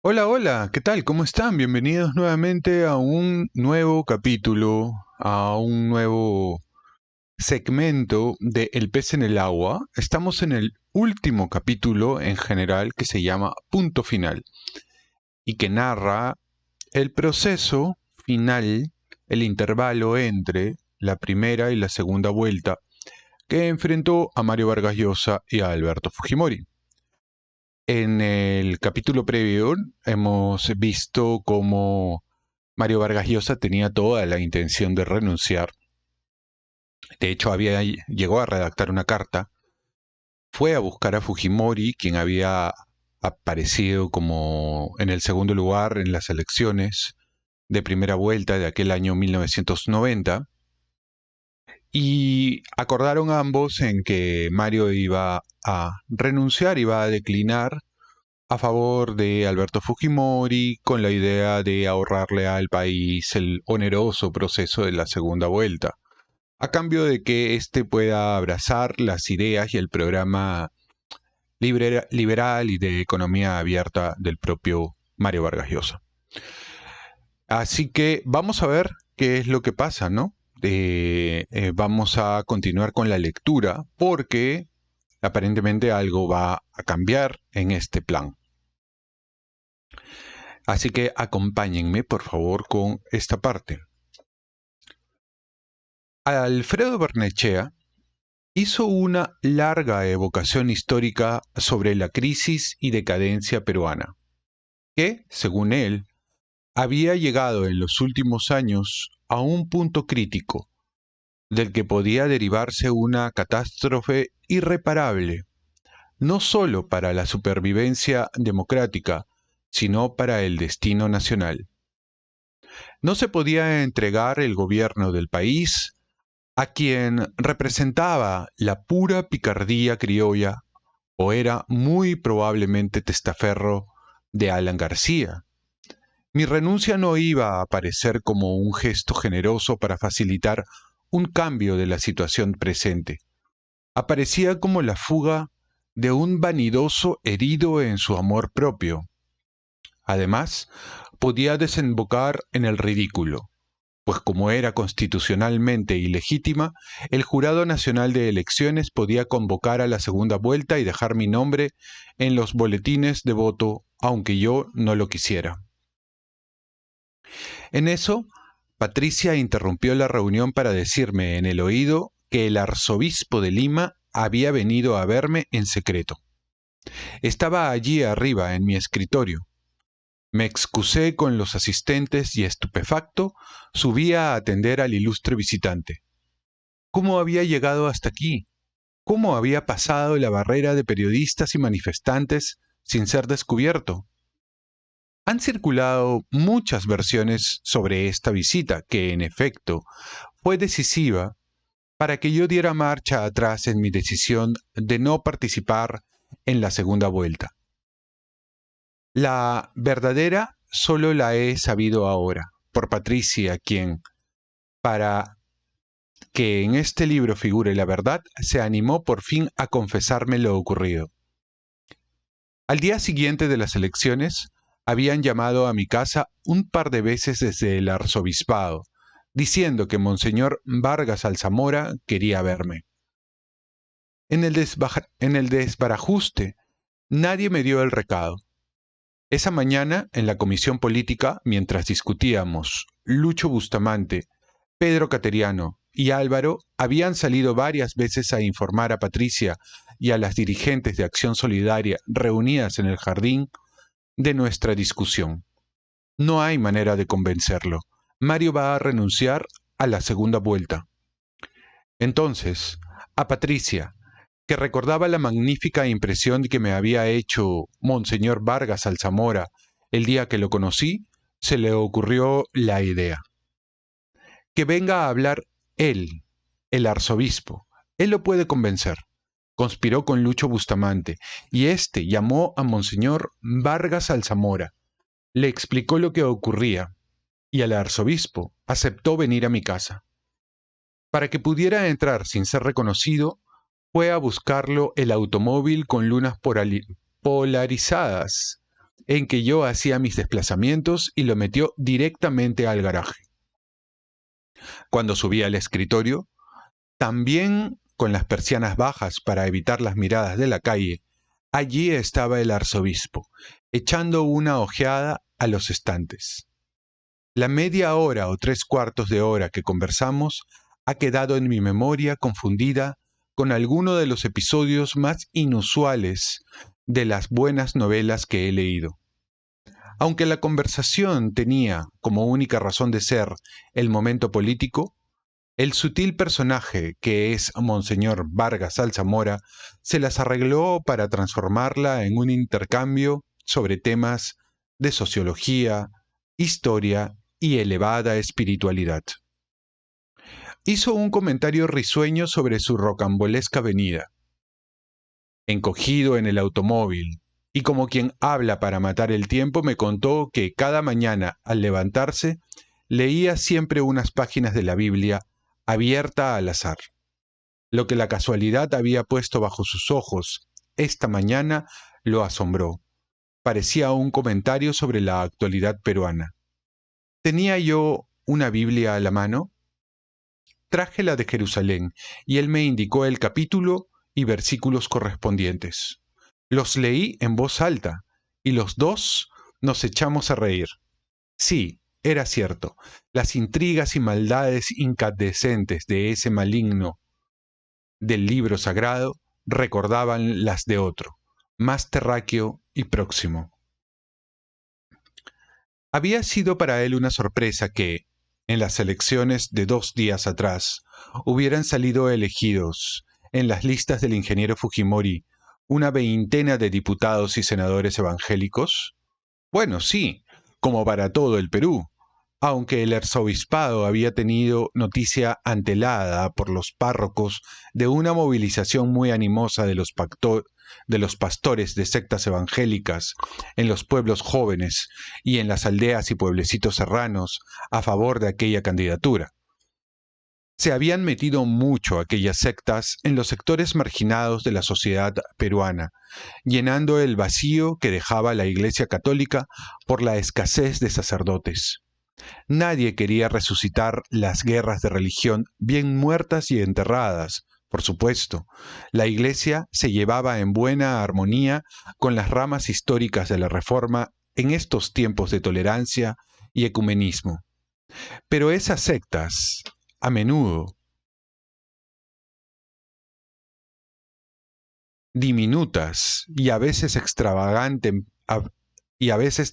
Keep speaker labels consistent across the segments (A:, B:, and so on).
A: Hola, hola, ¿qué tal? ¿Cómo están? Bienvenidos nuevamente a un nuevo capítulo, a un nuevo segmento de El pez en el agua. Estamos en el último capítulo en general que se llama Punto Final y que narra el proceso final, el intervalo entre la primera y la segunda vuelta que enfrentó a Mario Vargas Llosa y a Alberto Fujimori. En el capítulo previo hemos visto cómo Mario Vargas Llosa tenía toda la intención de renunciar. De hecho, llegó a redactar una carta, fue a buscar a Fujimori, quien había aparecido como en el segundo lugar en las elecciones de primera vuelta de aquel año 1990, y acordaron ambos en que Mario iba a renunciar, iba a declinar a favor de Alberto Fujimori con la idea de ahorrarle al país el oneroso proceso de la segunda vuelta, a cambio de que éste pueda abrazar las ideas y el programa liberal y de economía abierta del propio Mario Vargas Llosa. Así que vamos a ver qué es lo que pasa, ¿no? Vamos a continuar con la lectura porque aparentemente algo va a cambiar en este plan. Así que acompáñenme, por favor, con esta parte. Alfredo Barnechea hizo una larga evocación histórica sobre la crisis y decadencia peruana, que, según él, había llegado en los últimos años a un punto crítico, del que podía derivarse una catástrofe irreparable, no solo para la supervivencia democrática, sino para el destino nacional. No se podía entregar el gobierno del país a quien representaba la pura picardía criolla o era muy probablemente testaferro de Alan García. Mi renuncia no iba a aparecer como un gesto generoso para facilitar un cambio de la situación presente. Aparecía como la fuga de un vanidoso herido en su amor propio. Además, podía desembocar en el ridículo, pues como era constitucionalmente ilegítima, el Jurado Nacional de Elecciones podía convocar a la segunda vuelta y dejar mi nombre en los boletines de voto, aunque yo no lo quisiera. En eso, Patricia interrumpió la reunión para decirme en el oído que el arzobispo de Lima había venido a verme en secreto. Estaba allí arriba, en mi escritorio. Me excusé con los asistentes y estupefacto subí a atender al ilustre visitante. ¿Cómo había llegado hasta aquí? ¿Cómo había pasado la barrera de periodistas y manifestantes sin ser descubierto? Han circulado muchas versiones sobre esta visita, que en efecto fue decisiva para que yo diera marcha atrás en mi decisión de no participar en la segunda vuelta. La verdadera solo la he sabido ahora, por Patricia, quien, para que en este libro figure la verdad, se animó por fin a confesarme lo ocurrido. Al día siguiente de las elecciones, habían llamado a mi casa un par de veces desde el arzobispado, diciendo que Monseñor Vargas Alzamora quería verme. En el desbarajuste, nadie me dio el recado. Esa mañana, en la comisión política, mientras discutíamos, Lucho Bustamante, Pedro Cateriano y Álvaro habían salido varias veces a informar a Patricia y a las dirigentes de Acción Solidaria reunidas en el jardín de nuestra discusión. No hay manera de convencerlo. Mario va a renunciar a la segunda vuelta. Entonces, a Patricia, que recordaba la magnífica impresión que me había hecho Monseñor Vargas Alzamora el día que lo conocí, se le ocurrió la idea. Que venga a hablar él, el arzobispo. Él lo puede convencer. Conspiró con Lucho Bustamante, y éste llamó a Monseñor Vargas Alzamora. Le explicó lo que ocurría, y el arzobispo aceptó venir a mi casa. Para que pudiera entrar sin ser reconocido, fue a buscarlo el automóvil con lunas polarizadas, en que yo hacía mis desplazamientos y lo metió directamente al garaje. Cuando subí al escritorio, también con las persianas bajas para evitar las miradas de la calle, allí estaba el arzobispo, echando una ojeada a los estantes. La media hora o 3/4 de hora que conversamos ha quedado en mi memoria confundida con alguno de los episodios más inusuales de las buenas novelas que he leído. Aunque la conversación tenía como única razón de ser el momento político, el sutil personaje que es Monseñor Vargas Alzamora se las arregló para transformarla en un intercambio sobre temas de sociología, historia y elevada espiritualidad. Hizo un comentario risueño sobre su rocambolesca venida. Encogido en el automóvil y como quien habla para matar el tiempo, me contó que cada mañana al levantarse leía siempre unas páginas de la Biblia abierta al azar. Lo que la casualidad había puesto bajo sus ojos esta mañana lo asombró. Parecía un comentario sobre la actualidad peruana. ¿Tenía yo una Biblia a la mano? Traje la de Jerusalén y él me indicó el capítulo y versículos correspondientes. Los leí en voz alta y los dos nos echamos a reír. Sí, era cierto, las intrigas y maldades incandescentes de ese maligno del libro sagrado recordaban las de otro, más terráqueo y próximo. Había sido para él una sorpresa que, en las elecciones de 2 días atrás, hubieran salido elegidos, en las listas del ingeniero Fujimori, una veintena de diputados y senadores evangélicos. Bueno, sí, como para todo el Perú, aunque el arzobispado había tenido noticia antelada por los párrocos de una movilización muy animosa de los pastores de sectas evangélicas en los pueblos jóvenes y en las aldeas y pueblecitos serranos a favor de aquella candidatura. Se habían metido mucho aquellas sectas en los sectores marginados de la sociedad peruana, llenando el vacío que dejaba la Iglesia Católica por la escasez de sacerdotes. Nadie quería resucitar las guerras de religión bien muertas y enterradas, por supuesto. La Iglesia se llevaba en buena armonía con las ramas históricas de la Reforma en estos tiempos de tolerancia y ecumenismo. Pero esas sectas, a menudo diminutas y a veces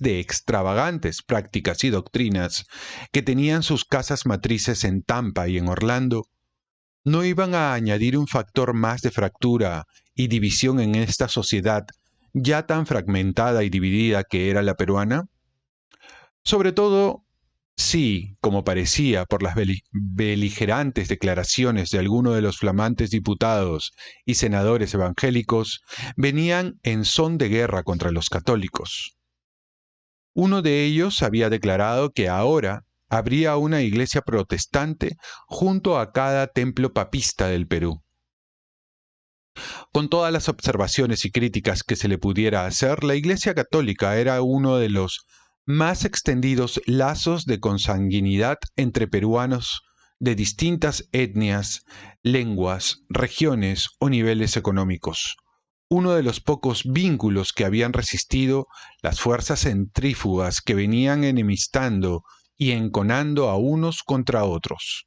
A: de extravagantes prácticas y doctrinas, que tenían sus casas matrices en Tampa y en Orlando, no iban a añadir un factor más de fractura y división en esta sociedad ya tan fragmentada y dividida que era la peruana. Sobre todo, sí, como parecía por las beligerantes declaraciones de algunos de los flamantes diputados y senadores evangélicos, venían en son de guerra contra los católicos. Uno de ellos había declarado que ahora habría una iglesia protestante junto a cada templo papista del Perú. Con todas las observaciones y críticas que se le pudiera hacer, la Iglesia Católica era uno de los más extendidos lazos de consanguinidad entre peruanos de distintas etnias, lenguas, regiones o niveles económicos. Uno de los pocos vínculos que habían resistido las fuerzas centrífugas que venían enemistando y enconando a unos contra otros.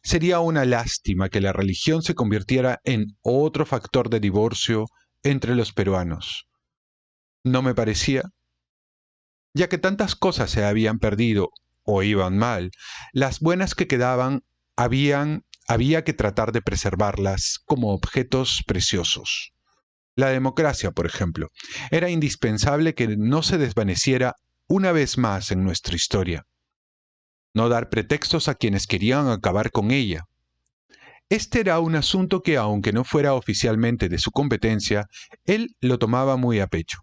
A: Sería una lástima que la religión se convirtiera en otro factor de divorcio entre los peruanos. ¿No me parecía? Ya que tantas cosas se habían perdido o iban mal, las buenas que quedaban había que tratar de preservarlas como objetos preciosos. La democracia, por ejemplo, era indispensable que no se desvaneciera una vez más en nuestra historia. No dar pretextos a quienes querían acabar con ella. Este era un asunto que, aunque no fuera oficialmente de su competencia, él lo tomaba muy a pecho.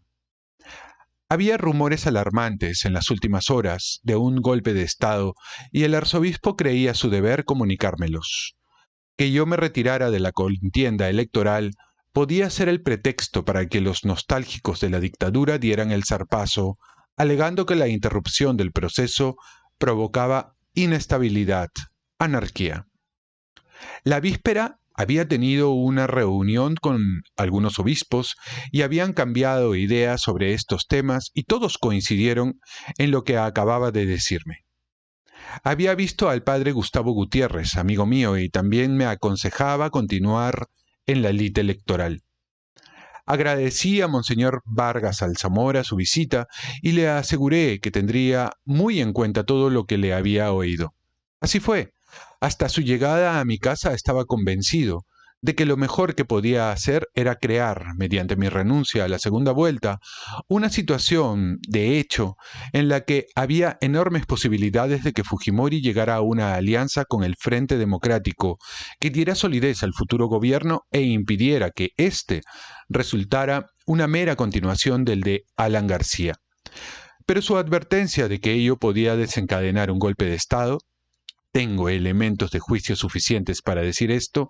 A: Había rumores alarmantes en las últimas horas de un golpe de Estado y el arzobispo creía su deber comunicármelos. Que yo me retirara de la contienda electoral podía ser el pretexto para que los nostálgicos de la dictadura dieran el zarpazo, alegando que la interrupción del proceso provocaba inestabilidad, anarquía. La víspera había tenido una reunión con algunos obispos y habían cambiado ideas sobre estos temas y todos coincidieron en lo que acababa de decirme. Había visto al padre Gustavo Gutiérrez, amigo mío, y también me aconsejaba continuar en la lid electoral. Agradecí a Monseñor Vargas Alzamora su visita y le aseguré que tendría muy en cuenta todo lo que le había oído. Así fue. Hasta su llegada a mi casa estaba convencido de que lo mejor que podía hacer era crear, mediante mi renuncia a la segunda vuelta, una situación, de hecho, en la que había enormes posibilidades de que Fujimori llegara a una alianza con el Frente Democrático que diera solidez al futuro gobierno e impidiera que éste resultara una mera continuación del de Alan García. Pero su advertencia de que ello podía desencadenar un golpe de Estado, tengo elementos de juicio suficientes para decir esto,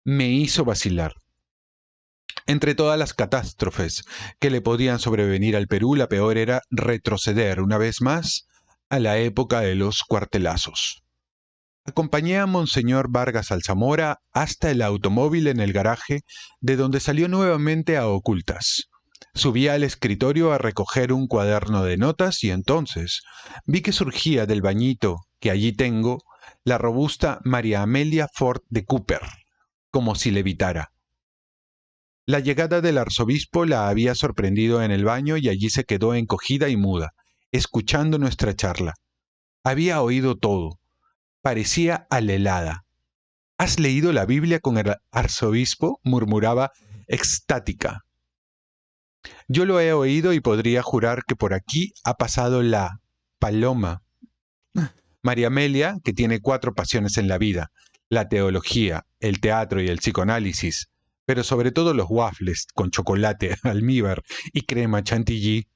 A: me hizo vacilar. Entre todas las catástrofes que le podían sobrevenir al Perú, la peor era retroceder una vez más a la época de los cuartelazos. Acompañé a Monseñor Vargas Alzamora hasta el automóvil en el garaje, de donde salió nuevamente a ocultas. Subí al escritorio a recoger un cuaderno de notas y entonces vi que surgía del bañito que allí tengo la robusta María Amelia Ford de Cooper, como si levitara. La llegada del arzobispo la había sorprendido en el baño y allí se quedó encogida y muda, escuchando nuestra charla. Había oído todo. Parecía alelada. ¿Has leído la Biblia con el arzobispo?, murmuraba extática. Yo lo he oído y podría jurar que por aquí ha pasado la paloma. María Amelia, que tiene 4 pasiones en la vida: la teología, el teatro y el psicoanálisis, pero sobre todo los waffles con chocolate, almíbar y crema chantilly,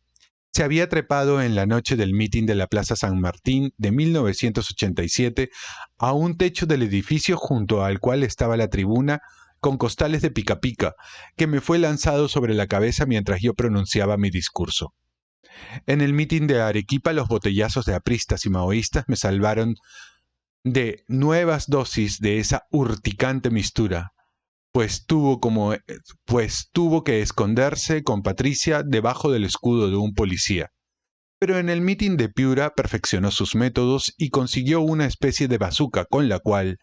A: se había trepado en la noche del mitin de la Plaza San Martín de 1987 a un techo del edificio junto al cual estaba la tribuna con costales de pica pica, que me fue lanzado sobre la cabeza mientras yo pronunciaba mi discurso. En el mitin de Arequipa, los botellazos de apristas y maoístas me salvaron de nuevas dosis de esa urticante mistura, pues tuvo que esconderse con Patricia debajo del escudo de un policía. Pero en el mitin de Piura perfeccionó sus métodos y consiguió una especie de bazuca con la cual,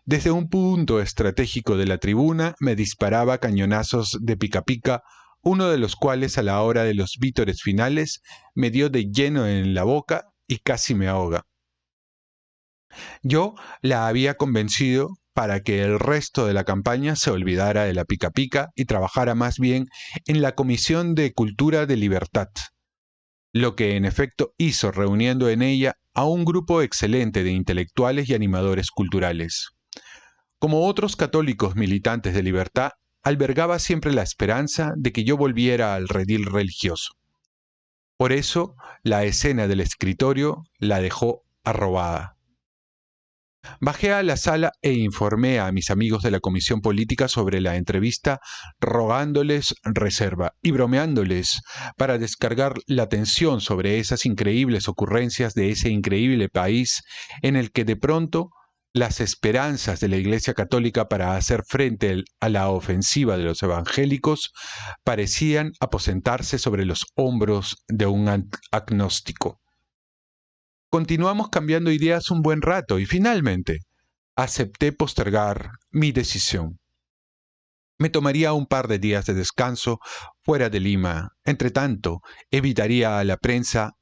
A: desde un punto estratégico de la tribuna, me disparaba cañonazos de pica pica, uno de los cuales a la hora de los vítores finales me dio de lleno en la boca y casi me ahoga. Yo la había convencido para que el resto de la campaña se olvidara de la pica pica y trabajara más bien en la Comisión de Cultura de Libertad, lo que en efecto hizo, reuniendo en ella a un grupo excelente de intelectuales y animadores culturales. Como otros católicos militantes de libertad, albergaba siempre la esperanza de que yo volviera al redil religioso. Por eso, la escena del escritorio la dejó arrobada. Bajé a la sala e informé a mis amigos de la comisión política sobre la entrevista, rogándoles reserva y bromeándoles para descargar la tensión sobre esas increíbles ocurrencias de ese increíble país en el que de pronto las esperanzas de la Iglesia Católica para hacer frente a la ofensiva de los evangélicos parecían aposentarse sobre los hombros de un agnóstico. Continuamos cambiando ideas un buen rato y finalmente acepté postergar mi decisión. Me tomaría un par de días de descanso fuera de Lima. Entretanto, evitaría a la prensa.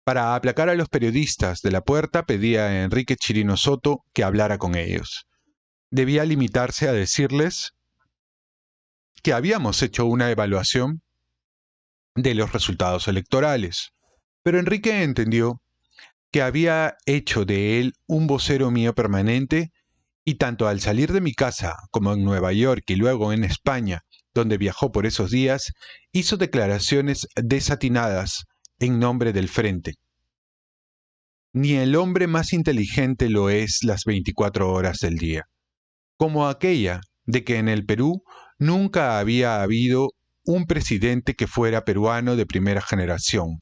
A: Para aplacar a los periodistas de La Puerta, pedía a Enrique Chirino Soto que hablara con ellos. Debía limitarse a decirles que habíamos hecho una evaluación de los resultados electorales. Pero Enrique entendió que había hecho de él un vocero mío permanente y tanto al salir de mi casa como en Nueva York y luego en España, donde viajó por esos días, hizo declaraciones desatinadas en nombre del Frente. Ni el hombre más inteligente lo es las 24 horas del día. Como aquella de que en el Perú nunca había habido un presidente que fuera peruano de primera generación,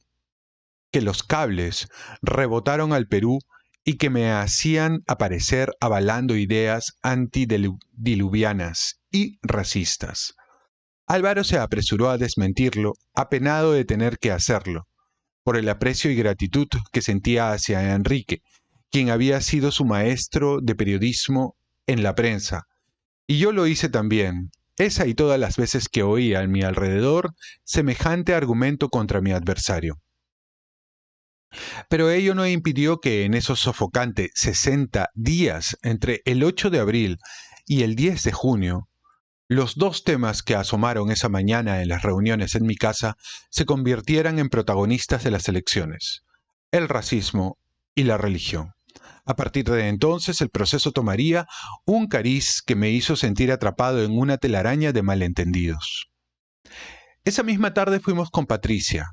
A: que los cables rebotaron al Perú y que me hacían aparecer avalando ideas antidiluvianas y racistas. Álvaro se apresuró a desmentirlo, apenado de tener que hacerlo, por el aprecio y gratitud que sentía hacia Enrique, quien había sido su maestro de periodismo en la prensa. Y yo lo hice también, esa y todas las veces que oía a mi alrededor semejante argumento contra mi adversario. Pero ello no impidió que en esos sofocantes 60 días entre el 8 de abril y el 10 de junio, los dos temas que asomaron esa mañana en las reuniones en mi casa se convirtieran en protagonistas de las elecciones: el racismo y la religión. A partir de entonces el proceso tomaría un cariz que me hizo sentir atrapado en una telaraña de malentendidos. Esa misma tarde fuimos con Patricia.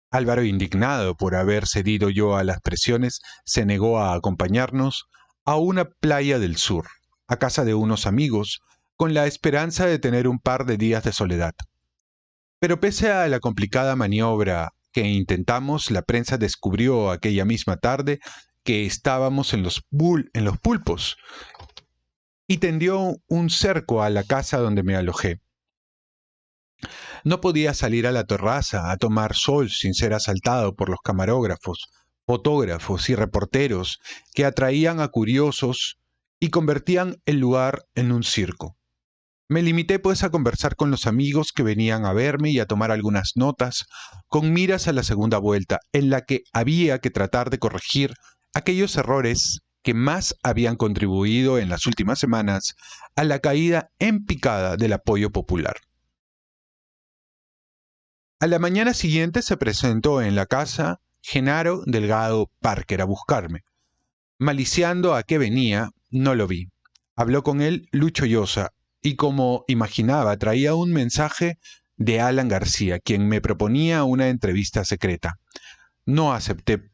A: Álvaro, indignado por haber cedido yo a las presiones, se negó a acompañarnos a una playa del sur, a casa de unos amigos, con la esperanza de tener un par de días de soledad. Pero pese a la complicada maniobra que intentamos, la prensa descubrió aquella misma tarde que estábamos en los pulpos y tendió un cerco a la casa donde me alojé. No podía salir a la terraza a tomar sol sin ser asaltado por los camarógrafos, fotógrafos y reporteros que atraían a curiosos y convertían el lugar en un circo. Me limité pues a conversar con los amigos que venían a verme y a tomar algunas notas con miras a la segunda vuelta, en la que había que tratar de corregir aquellos errores que más habían contribuido en las últimas semanas a la caída en picada del apoyo popular. A la mañana siguiente se presentó en la casa Genaro Delgado Parker a buscarme. Maliciando a qué venía, no lo vi. Habló con él Lucho Llosa, y como imaginaba traía un mensaje de Alan García, quien me proponía una entrevista secreta. No acepté,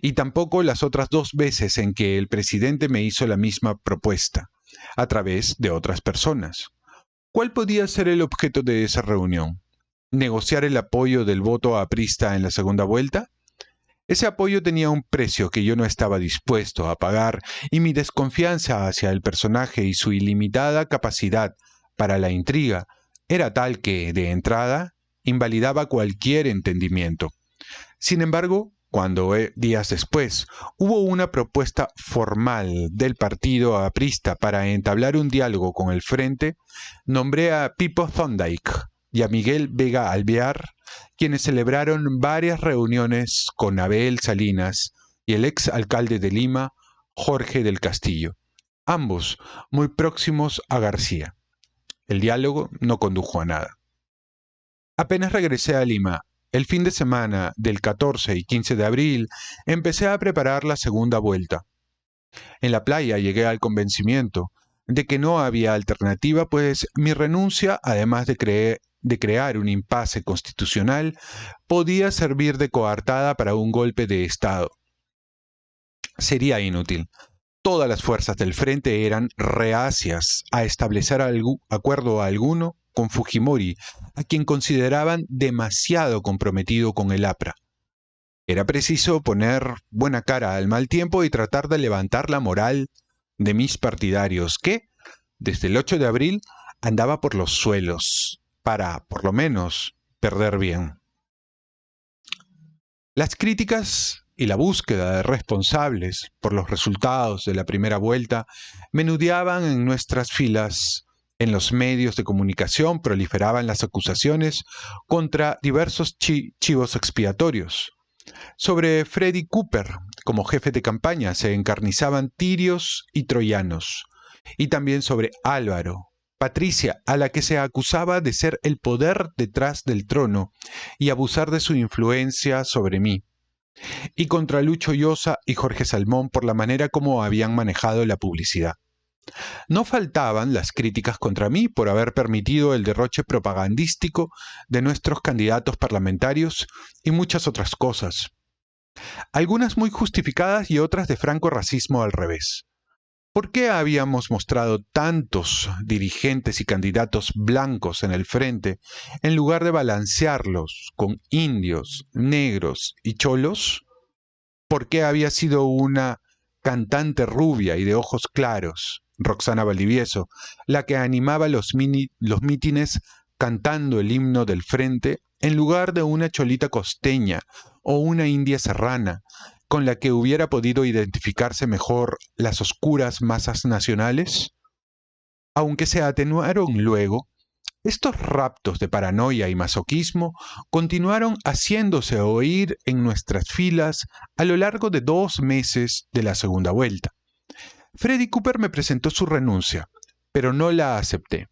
A: y tampoco las otras dos veces en que el presidente me hizo la misma propuesta, a través de otras personas. ¿Cuál podía ser el objeto de esa reunión? ¿Negociar el apoyo del voto aprista en la segunda vuelta? Ese apoyo tenía un precio que yo no estaba dispuesto a pagar, y mi desconfianza hacia el personaje y su ilimitada capacidad para la intriga era tal que, de entrada, invalidaba cualquier entendimiento. Sin embargo, cuando días después hubo una propuesta formal del partido aprista para entablar un diálogo con el Frente, nombré a Pipo Thorndike y a Miguel Vega Alvear, quienes celebraron varias reuniones con Abel Salinas y el ex alcalde de Lima, Jorge del Castillo, ambos muy próximos a García. El diálogo no condujo a nada. Apenas regresé a Lima, el fin de semana del 14 y 15 de abril, empecé a preparar la segunda vuelta. En la playa llegué al convencimiento de que no había alternativa, pues mi renuncia, además de crear un impasse constitucional, podía servir de coartada para un golpe de Estado. Sería inútil. Todas las fuerzas del frente eran reacias a establecer acuerdo alguno con Fujimori, a quien consideraban demasiado comprometido con el APRA. Era preciso poner buena cara al mal tiempo y tratar de levantar la moral de mis partidarios, que, desde el 8 de abril, andaba por los suelos, para, por lo menos, perder bien. Las críticas y la búsqueda de responsables por los resultados de la primera vuelta menudeaban en nuestras filas. En los medios de comunicación proliferaban las acusaciones contra diversos chivos expiatorios. Sobre Freddy Cooper, como jefe de campaña, se encarnizaban tirios y troyanos. Y también sobre Álvaro, Patricia, a la que se acusaba de ser el poder detrás del trono y abusar de su influencia sobre mí. Y contra Lucho Llosa y Jorge Salmón por la manera como habían manejado la publicidad. No faltaban las críticas contra mí por haber permitido el derroche propagandístico de nuestros candidatos parlamentarios y muchas otras cosas. Algunas muy justificadas y otras de franco racismo al revés. ¿Por qué habíamos mostrado tantos dirigentes y candidatos blancos en el frente en lugar de balancearlos con indios, negros y cholos? ¿Por qué había sido una cantante rubia y de ojos claros, Roxana Valdivieso, la que animaba los mítines cantando el himno del frente en lugar de una cholita costeña o una india serrana, con la que hubiera podido identificarse mejor las oscuras masas nacionales? Aunque se atenuaron luego, estos raptos de paranoia y masoquismo continuaron haciéndose oír en nuestras filas a lo largo de 2 meses de la segunda vuelta. Freddy Cooper me presentó su renuncia, pero no la acepté.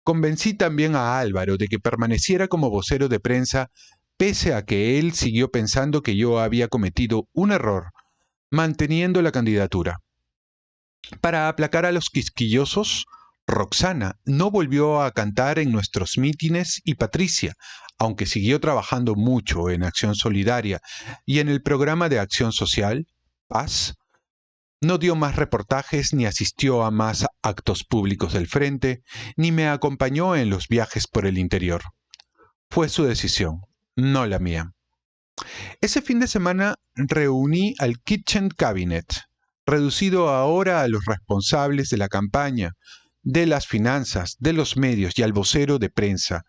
A: Convencí también a Álvaro de que permaneciera como vocero de prensa, pese a que él siguió pensando que yo había cometido un error manteniendo la candidatura. Para aplacar a los quisquillosos, Roxana no volvió a cantar en nuestros mítines y Patricia, aunque siguió trabajando mucho en Acción Solidaria y en el programa de acción social, Paz, no dio más reportajes ni asistió a más actos públicos del frente, ni me acompañó en los viajes por el interior. Fue su decisión, no la mía. Ese fin de semana reuní al Kitchen Cabinet, reducido ahora a los responsables de la campaña, de las finanzas, de los medios y al vocero de prensa,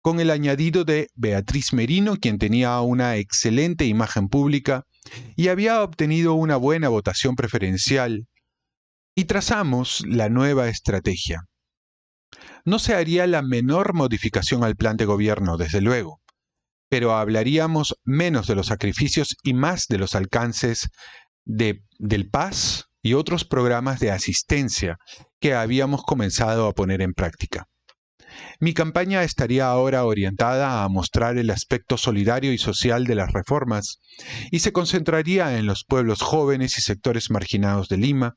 A: con el añadido de Beatriz Merino, quien tenía una excelente imagen pública y había obtenido una buena votación preferencial, y trazamos la nueva estrategia. No se haría la menor modificación al plan de gobierno, desde luego, pero hablaríamos menos de los sacrificios y más de los alcances del Paz y otros programas de asistencia que habíamos comenzado a poner en práctica. Mi campaña estaría ahora orientada a mostrar el aspecto solidario y social de las reformas y se concentraría en los pueblos jóvenes y sectores marginados de Lima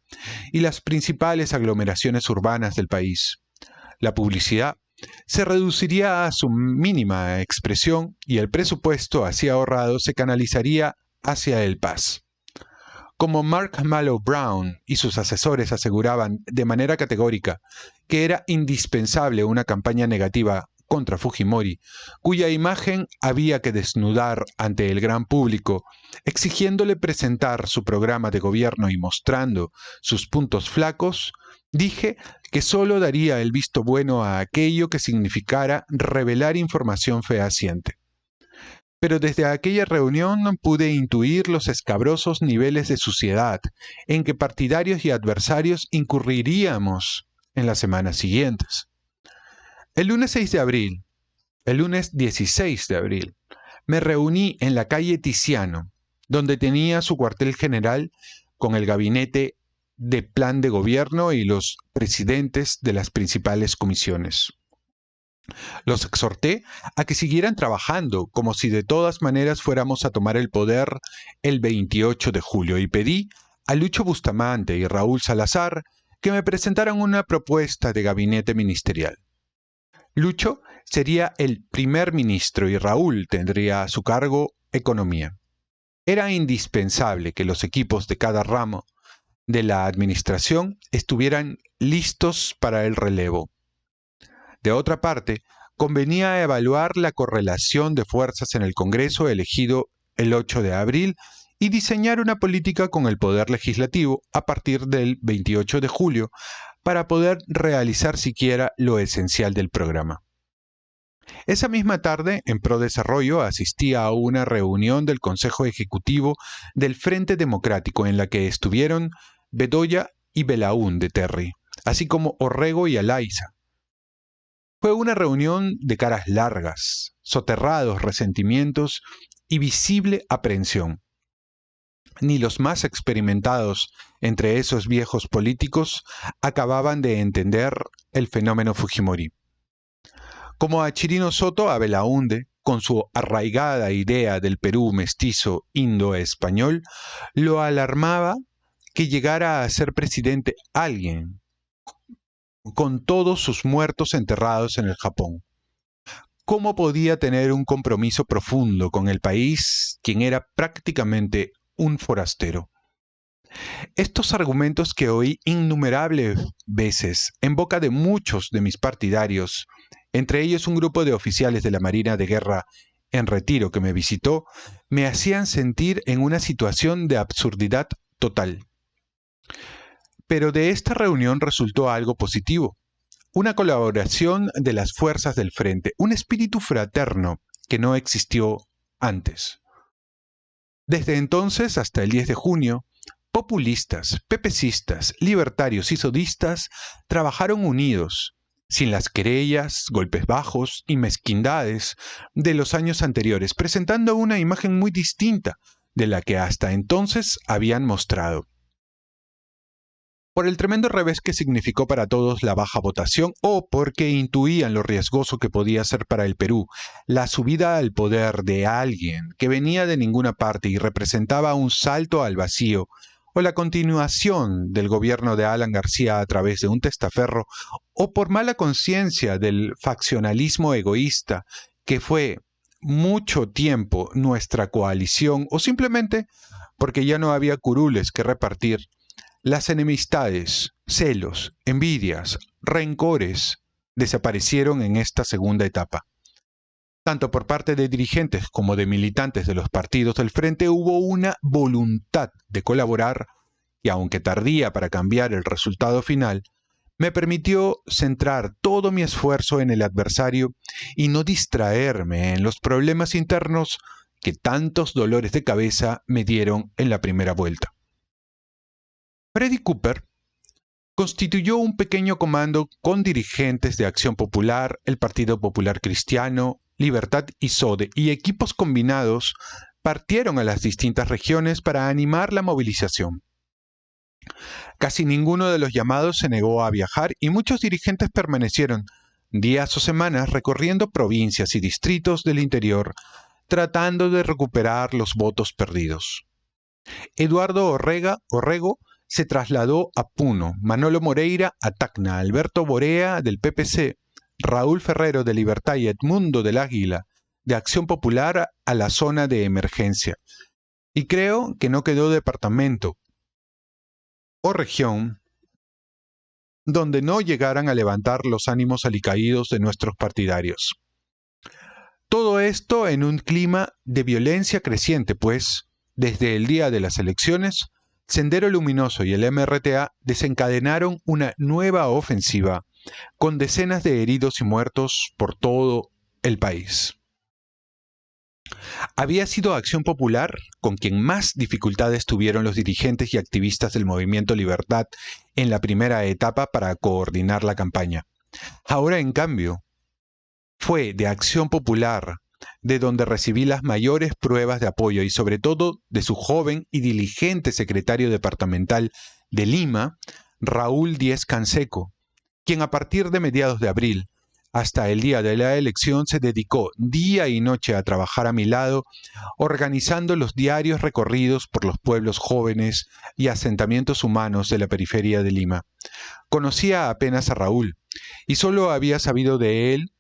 A: y las principales aglomeraciones urbanas del país. La publicidad se reduciría a su mínima expresión y el presupuesto así ahorrado se canalizaría hacia el Paz. Como Mark Mallow Brown y sus asesores aseguraban de manera categórica que era indispensable una campaña negativa contra Fujimori, cuya imagen había que desnudar ante el gran público, exigiéndole presentar su programa de gobierno y mostrando sus puntos flacos, dije que solo daría el visto bueno a aquello que significara revelar información fehaciente. Pero desde aquella reunión pude intuir los escabrosos niveles de suciedad en que partidarios y adversarios incurriríamos en las semanas siguientes. El lunes 16 de abril, me reuní en la calle Tiziano, donde tenía su cuartel general con el gabinete de plan de gobierno y los presidentes de las principales comisiones. Los exhorté a que siguieran trabajando como si de todas maneras fuéramos a tomar el poder el 28 de julio y pedí a Lucho Bustamante y Raúl Salazar que me presentaran una propuesta de gabinete ministerial. Lucho sería el primer ministro y Raúl tendría a su cargo economía. Era indispensable que los equipos de cada ramo de la administración estuvieran listos para el relevo. De otra parte, convenía evaluar la correlación de fuerzas en el Congreso elegido el 8 de abril y diseñar una política con el Poder Legislativo a partir del 28 de julio para poder realizar siquiera lo esencial del programa. Esa misma tarde, en Pro Desarrollo, asistí a una reunión del Consejo Ejecutivo del Frente Democrático en la que estuvieron Bedoya y Belaúnde Terry, así como Orrego y Alaiza. Fue una reunión de caras largas, soterrados resentimientos y visible aprensión. Ni los más experimentados entre esos viejos políticos acababan de entender el fenómeno Fujimori. Como a Chirino Soto, a Belaúnde, con su arraigada idea del Perú mestizo indo-español, lo alarmaba que llegara a ser presidente alguien con todos sus muertos enterrados en el Japón. ¿Cómo podía tener un compromiso profundo con el país quien era prácticamente un forastero? Estos argumentos que oí innumerables veces en boca de muchos de mis partidarios, entre ellos un grupo de oficiales de la Marina de Guerra en retiro que me visitó, me hacían sentir en una situación de absurdidad total. Pero de esta reunión resultó algo positivo, una colaboración de las fuerzas del frente, un espíritu fraterno que no existió antes. Desde entonces hasta el 10 de junio, populistas, pepecistas, libertarios y sodistas trabajaron unidos, sin las querellas, golpes bajos y mezquindades de los años anteriores, presentando una imagen muy distinta de la que hasta entonces habían mostrado. Por el tremendo revés que significó para todos la baja votación o porque intuían lo riesgoso que podía ser para el Perú la subida al poder de alguien que venía de ninguna parte y representaba un salto al vacío, o la continuación del gobierno de Alan García a través de un testaferro, o por mala conciencia del faccionalismo egoísta que fue mucho tiempo nuestra coalición, o simplemente porque ya no había curules que repartir, las enemistades, celos, envidias, rencores desaparecieron en esta segunda etapa. Tanto por parte de dirigentes como de militantes de los partidos del frente hubo una voluntad de colaborar y, aunque tardía para cambiar el resultado final, me permitió centrar todo mi esfuerzo en el adversario y no distraerme en los problemas internos que tantos dolores de cabeza me dieron en la primera vuelta. Freddy Cooper constituyó un pequeño comando con dirigentes de Acción Popular, el Partido Popular Cristiano, Libertad y SODE, y equipos combinados partieron a las distintas regiones para animar la movilización. Casi ninguno de los llamados se negó a viajar y muchos dirigentes permanecieron días o semanas recorriendo provincias y distritos del interior tratando de recuperar los votos perdidos. Eduardo Orrego se trasladó a Puno, Manolo Moreira a Tacna, Alberto Borea del PPC, Raúl Ferrero de Libertad y Edmundo del Águila de Acción Popular a la zona de emergencia. Y creo que no quedó departamento o región donde no llegaran a levantar los ánimos alicaídos de nuestros partidarios. Todo esto en un clima de violencia creciente, pues, desde el día de las elecciones, Sendero Luminoso y el MRTA desencadenaron una nueva ofensiva con decenas de heridos y muertos por todo el país. Había sido Acción Popular con quien más dificultades tuvieron los dirigentes y activistas del Movimiento Libertad en la primera etapa para coordinar la campaña. Ahora, en cambio, fue de Acción Popular de donde recibí las mayores pruebas de apoyo y sobre todo de su joven y diligente secretario departamental de Lima, Raúl Díez Canseco, quien a partir de mediados de abril hasta el día de la elección se dedicó día y noche a trabajar a mi lado, organizando los diarios recorridos por los pueblos jóvenes y asentamientos humanos de la periferia de Lima. Conocía apenas a Raúl y solo había sabido de él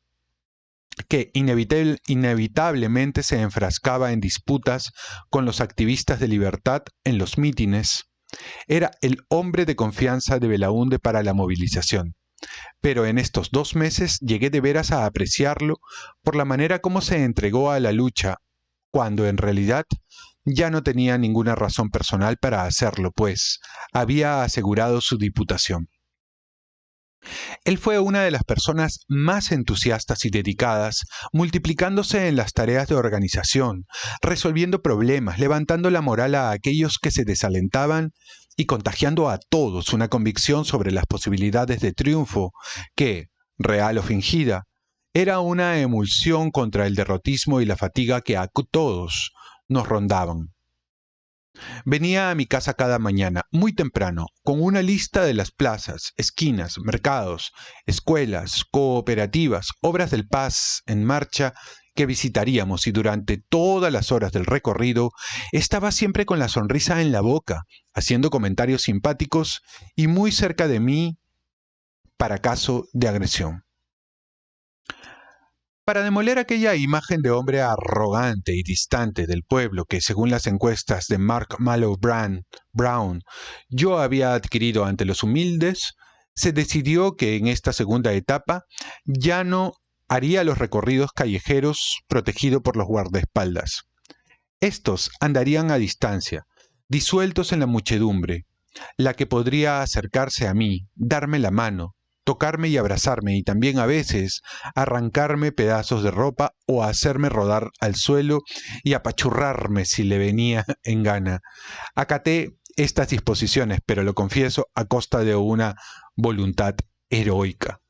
A: que inevitablemente se enfrascaba en disputas con los activistas de libertad en los mítines. Era el hombre de confianza de Belaúnde para la movilización. Pero en estos 2 meses llegué de veras a apreciarlo por la manera como se entregó a la lucha, cuando en realidad ya no tenía ninguna razón personal para hacerlo, pues había asegurado su diputación. Él fue una de las personas más entusiastas y dedicadas, multiplicándose en las tareas de organización, resolviendo problemas, levantando la moral a aquellos que se desalentaban y contagiando a todos una convicción sobre las posibilidades de triunfo que, real o fingida, era una emulsión contra el derrotismo y la fatiga que a todos nos rondaban. Venía a mi casa cada mañana, muy temprano, con una lista de las plazas, esquinas, mercados, escuelas, cooperativas, obras del Paz en marcha que visitaríamos y durante todas las horas del recorrido estaba siempre con la sonrisa en la boca, haciendo comentarios simpáticos y muy cerca de mí para caso de agresión. Para demoler aquella imagen de hombre arrogante y distante del pueblo que, según las encuestas de Mark Mallow Brown, yo había adquirido ante los humildes, se decidió que en esta segunda etapa ya no haría los recorridos callejeros protegido por los guardaespaldas. Estos andarían a distancia, disueltos en la muchedumbre, la que podría acercarse a mí, darme la mano, tocarme y abrazarme, y también a veces arrancarme pedazos de ropa o hacerme rodar al suelo y apachurrarme si le venía en gana. Acaté estas disposiciones, pero lo confieso, a costa de una voluntad heroica.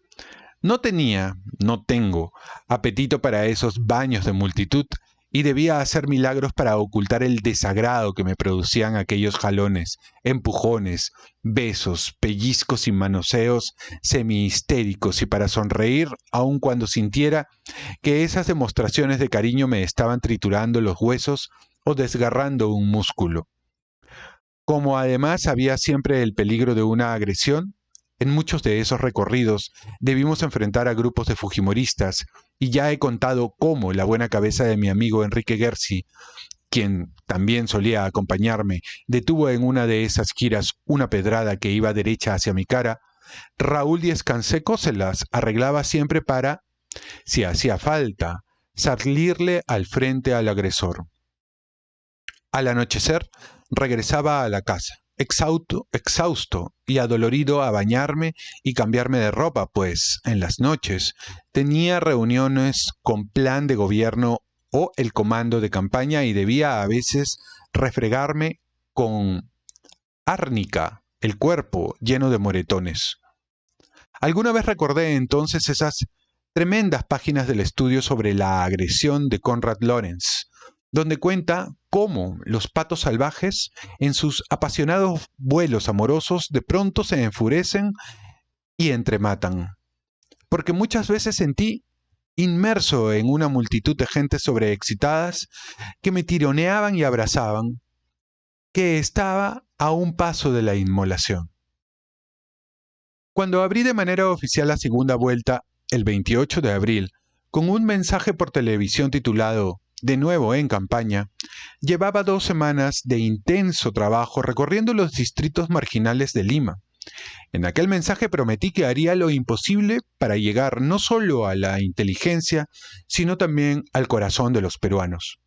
A: No tengo apetito para esos baños de multitud y debía hacer milagros para ocultar el desagrado que me producían aquellos jalones, empujones, besos, pellizcos y manoseos semi-histéricos, y para sonreír aun cuando sintiera que esas demostraciones de cariño me estaban triturando los huesos o desgarrando un músculo. Como además había siempre el peligro de una agresión, en muchos de esos recorridos debimos enfrentar a grupos de fujimoristas, y ya he contado cómo la buena cabeza de mi amigo Enrique Gersi, quien también solía acompañarme, detuvo en una de esas giras una pedrada que iba derecha hacia mi cara. Raúl Díez Canseco se las arreglaba siempre para, si hacía falta, salirle al frente al agresor. Al anochecer regresaba a la casa, exhausto y adolorido, a bañarme y cambiarme de ropa, pues en las noches tenía reuniones con plan de gobierno o el comando de campaña y debía a veces refregarme con árnica el cuerpo lleno de moretones. Alguna vez recordé entonces esas tremendas páginas del estudio sobre la agresión de Konrad Lorenz, donde cuenta cómo los patos salvajes, en sus apasionados vuelos amorosos, de pronto se enfurecen y entrematan. Porque muchas veces sentí, inmerso en una multitud de gentes sobreexcitadas, que me tironeaban y abrazaban, que estaba a un paso de la inmolación. Cuando abrí de manera oficial la segunda vuelta, el 28 de abril, con un mensaje por televisión titulado "De nuevo en campaña", llevaba 2 semanas de intenso trabajo recorriendo los distritos marginales de Lima. En aquel mensaje prometí que haría lo imposible para llegar no solo a la inteligencia, sino también al corazón de los peruanos.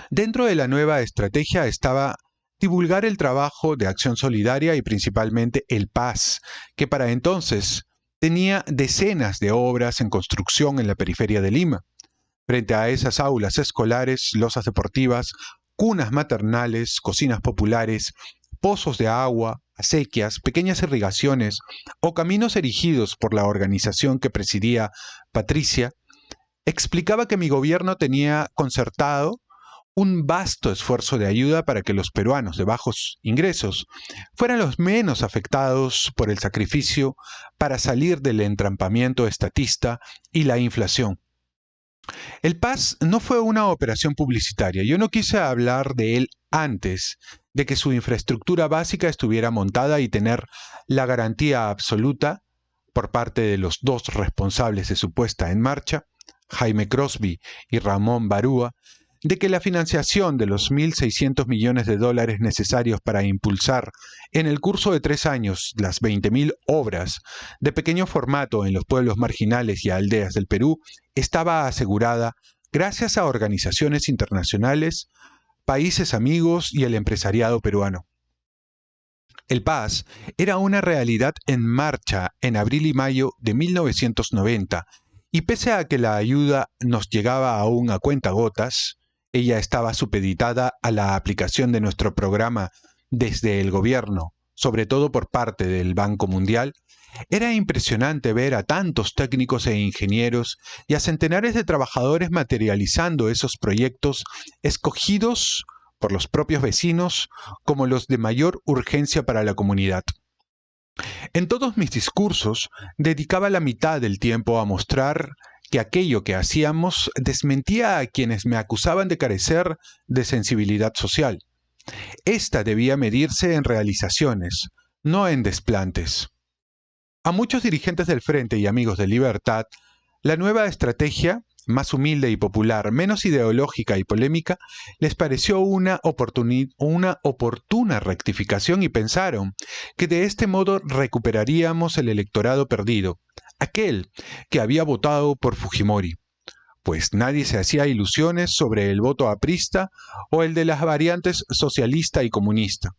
A: Dentro de la nueva estrategia estaba divulgar el trabajo de Acción Solidaria y principalmente el PAS, que para entonces tenía decenas de obras en construcción en la periferia de Lima. Frente a esas aulas escolares, losas deportivas, cunas maternales, cocinas populares, pozos de agua, acequias, pequeñas irrigaciones o caminos erigidos por la organización que presidía Patricia, explicaba que mi gobierno tenía concertado un vasto esfuerzo de ayuda para que los peruanos de bajos ingresos fueran los menos afectados por el sacrificio para salir del entrampamiento estatista y la inflación. El PAS no fue una operación publicitaria. Yo no quise hablar de él antes de que su infraestructura básica estuviera montada y tener la garantía absoluta por parte de los 2 responsables de su puesta en marcha, Jaime Crosby y Ramón Barúa, de que la financiación de los $1.600 millones necesarios para impulsar en el curso de 3 años las 20.000 obras de pequeño formato en los pueblos marginales y aldeas del Perú estaba asegurada gracias a organizaciones internacionales, países amigos y el empresariado peruano. El PAS era una realidad en marcha en abril y mayo de 1990, y pese a que la ayuda nos llegaba aún a cuentagotas, ella estaba supeditada a la aplicación de nuestro programa desde el gobierno, sobre todo por parte del Banco Mundial. Era impresionante ver a tantos técnicos e ingenieros y a centenares de trabajadores materializando esos proyectos escogidos por los propios vecinos como los de mayor urgencia para la comunidad. En todos mis discursos dedicaba la mitad del tiempo a mostrar que aquello que hacíamos desmentía a quienes me acusaban de carecer de sensibilidad social. Esta debía medirse en realizaciones, no en desplantes. A muchos dirigentes del Frente y Amigos de Libertad La nueva estrategia, más humilde y popular, menos ideológica y polémica, les pareció una oportuna rectificación y pensaron que de este modo recuperaríamos el electorado perdido, aquel que había votado por Fujimori, pues nadie se hacía ilusiones sobre el voto aprista o el de las variantes socialista y comunista.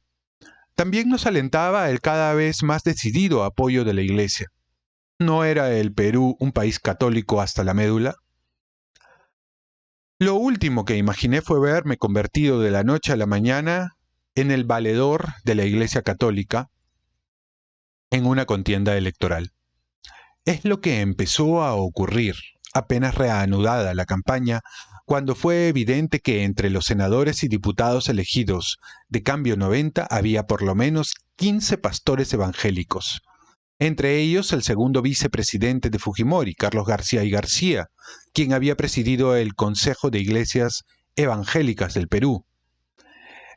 A: También nos alentaba el cada vez más decidido apoyo de la Iglesia. ¿No era el Perú un país católico hasta la médula? Lo último que imaginé fue verme convertido de la noche a la mañana en el valedor de la Iglesia Católica en una contienda electoral. Es lo que empezó a ocurrir apenas reanudada la campaña, cuando fue evidente que entre los senadores y diputados elegidos de Cambio 90 había por lo menos 15 pastores evangélicos. Entre ellos el segundo vicepresidente de Fujimori, Carlos García y García, quien había presidido el Consejo de Iglesias Evangélicas del Perú.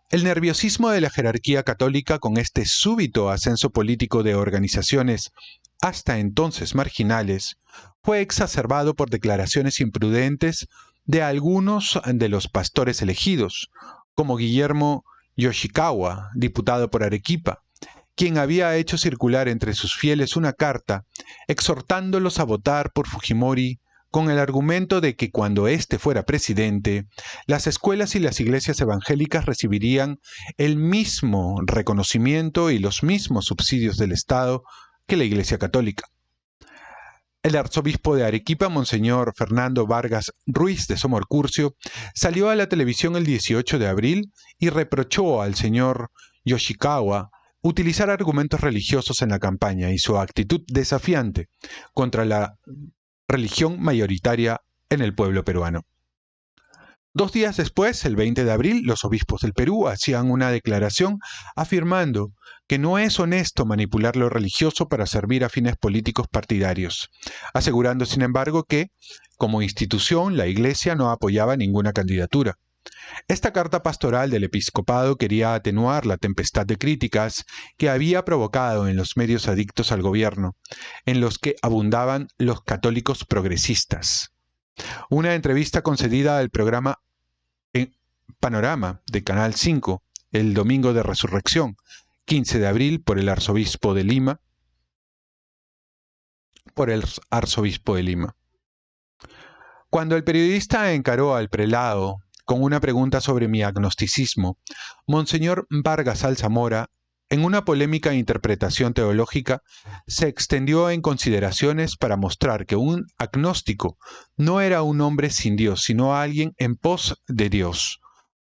A: El nerviosismo de la jerarquía católica con este súbito ascenso político de organizaciones hasta entonces marginales fue exacerbado por declaraciones imprudentes de algunos de los pastores elegidos, como Guillermo Yoshikawa, diputado por Arequipa, quien había hecho circular entre sus fieles una carta exhortándolos a votar por Fujimori con el argumento de que cuando éste fuera presidente, las escuelas y las iglesias evangélicas recibirían el mismo reconocimiento y los mismos subsidios del Estado que la Iglesia Católica. El arzobispo de Arequipa, Monseñor Fernando Vargas Ruiz de Somorcurcio, salió a la televisión el 18 de abril y reprochó al señor Yoshikawa utilizar argumentos religiosos en la campaña y su actitud desafiante contra la religión mayoritaria en el pueblo peruano. 2 días después, el 20 de abril, los obispos del Perú hacían una declaración afirmando que no es honesto manipular lo religioso para servir a fines políticos partidarios, asegurando, sin embargo, que, como institución, la Iglesia no apoyaba ninguna candidatura. Esta carta pastoral del episcopado quería atenuar la tempestad de críticas que había provocado en los medios adictos al gobierno, en los que abundaban los católicos progresistas. Una entrevista concedida al programa Panorama de Canal 5, el domingo de Resurrección, 15 de abril, por el arzobispo de Lima. Cuando el periodista encaró al prelado con una pregunta sobre mi agnosticismo, Monseñor Vargas Alzamora, en una polémica interpretación teológica, se extendió en consideraciones para mostrar que un agnóstico no era un hombre sin Dios, sino alguien en pos de Dios.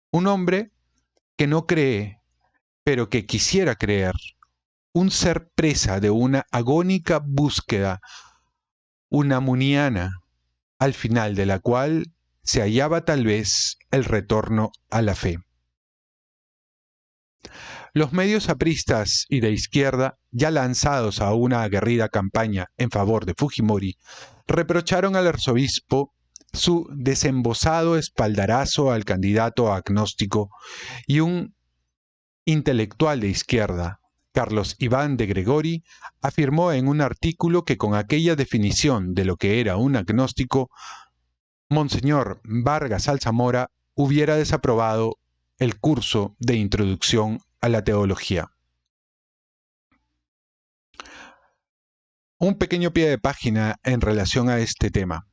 A: Un hombre que no cree, pero que quisiera creer. Un ser presa de una agónica búsqueda unamuniana, al final de la cual se hallaba tal vez el retorno a la fe. Los medios apristas y de izquierda, ya lanzados a una aguerrida campaña en favor de Fujimori, reprocharon al arzobispo su desembosado espaldarazo al candidato agnóstico, y un intelectual de izquierda, Carlos Iván de Gregori, afirmó en un artículo que con aquella definición de lo que era un agnóstico, Monseñor Vargas Alzamora hubiera desaprobado el curso de introducción a la teología. Un pequeño pie de página en relación a este tema.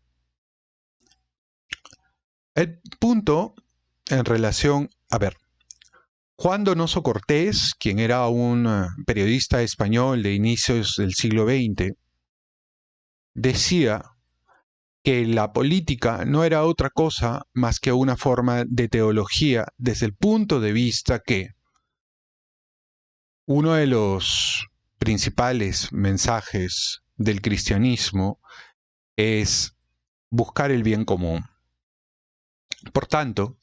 A: El punto en relación, Juan Donoso Cortés, quien era un periodista español de inicios del siglo XX, decía que la política no era otra cosa más que una forma de teología desde el punto de vista que uno de los principales mensajes del cristianismo es buscar el bien común. Por tanto,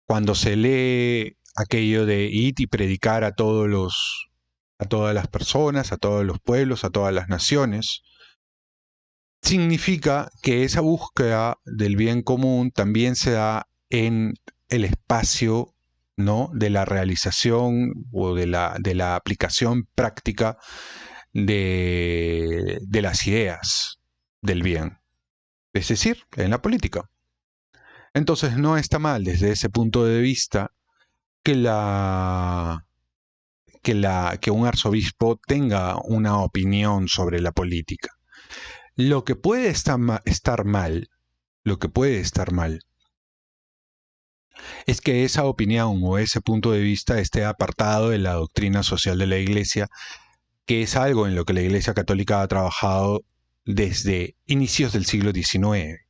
A: cuando se lee aquello de ir y predicar a todas las personas, a todos los pueblos, a todas las naciones, significa que esa búsqueda del bien común también se da en el espacio, ¿no?, de la realización o de la aplicación práctica de las ideas del bien, es decir, en la política. Entonces no está mal desde ese punto de vista que que un arzobispo tenga una opinión sobre la política. Lo que puede estar mal, lo que puede estar mal, es que esa opinión o ese punto de vista esté apartado de la doctrina social de la Iglesia, que es algo en lo que la Iglesia Católica ha trabajado desde inicios del siglo XIX,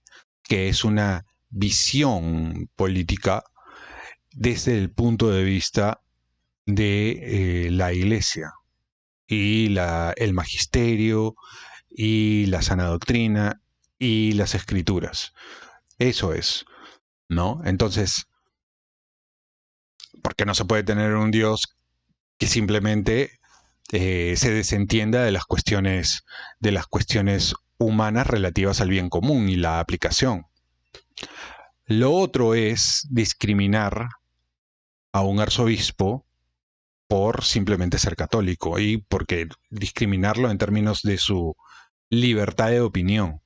A: que es una visión política desde el punto de vista de la Iglesia y el magisterio y la sana doctrina y las escrituras. Eso es, ¿no? Entonces, ¿por qué no se puede tener un Dios que simplemente se desentienda de las cuestiones humanas relativas al bien común y la aplicación? Lo otro es discriminar a un arzobispo por simplemente ser católico y porque discriminarlo en términos de su libertad de opinión.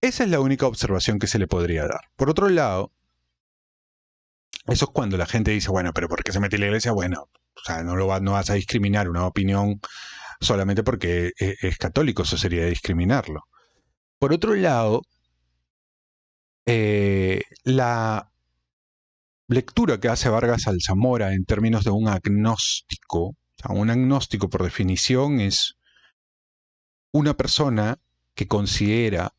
A: Esa es la única observación que se le podría dar. Por otro lado, eso es cuando la gente dice, bueno, pero ¿por qué se mete en la iglesia? Bueno, o sea, no vas a discriminar una opinión solamente porque es católico, eso sería discriminarlo. Por otro lado, la lectura que hace Vargas Alzamora en términos de un agnóstico, o sea, un agnóstico por definición es una persona que considera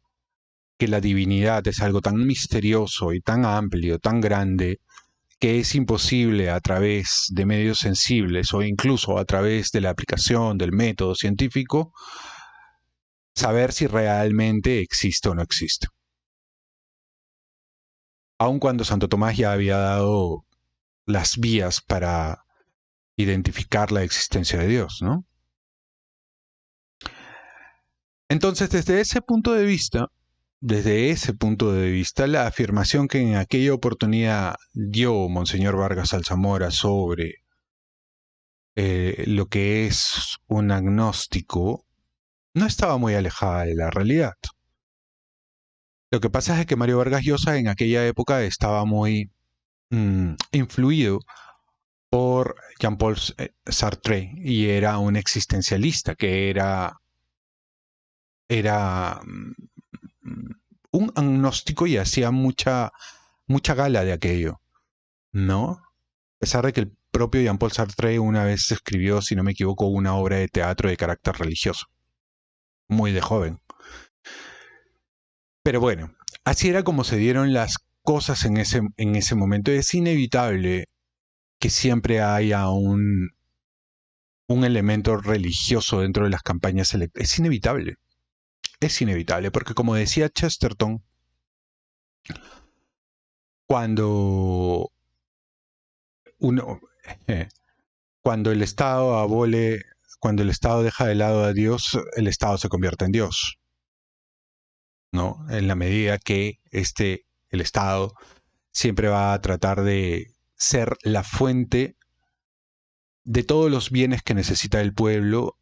A: que la divinidad es algo tan misterioso y tan amplio, tan grande, que es imposible a través de medios sensibles o incluso a través de la aplicación del método científico saber si realmente existe o no existe. Aun cuando Santo Tomás ya había dado las vías para identificar la existencia de Dios, ¿no? Entonces, desde ese punto de vista, la afirmación que en aquella oportunidad dio Monseñor Vargas Alzamora sobre lo que es un agnóstico no estaba muy alejada de la realidad. Lo que pasa es que Mario Vargas Llosa en aquella época estaba muy influido por Jean-Paul Sartre y era un existencialista que era un agnóstico y hacía mucha gala de aquello, ¿no? A pesar de que el propio Jean-Paul Sartre una vez escribió, si no me equivoco, una obra de teatro de carácter religioso, muy de joven. Pero bueno, así era como se dieron las cosas en ese momento. Es inevitable que siempre haya un elemento religioso dentro de las campañas electorales. Es inevitable, porque como decía Chesterton, cuando cuando el Estado cuando el Estado deja de lado a Dios, el Estado se convierte en Dios, ¿no? En la medida que el Estado siempre va a tratar de ser la fuente de todos los bienes que necesita el pueblo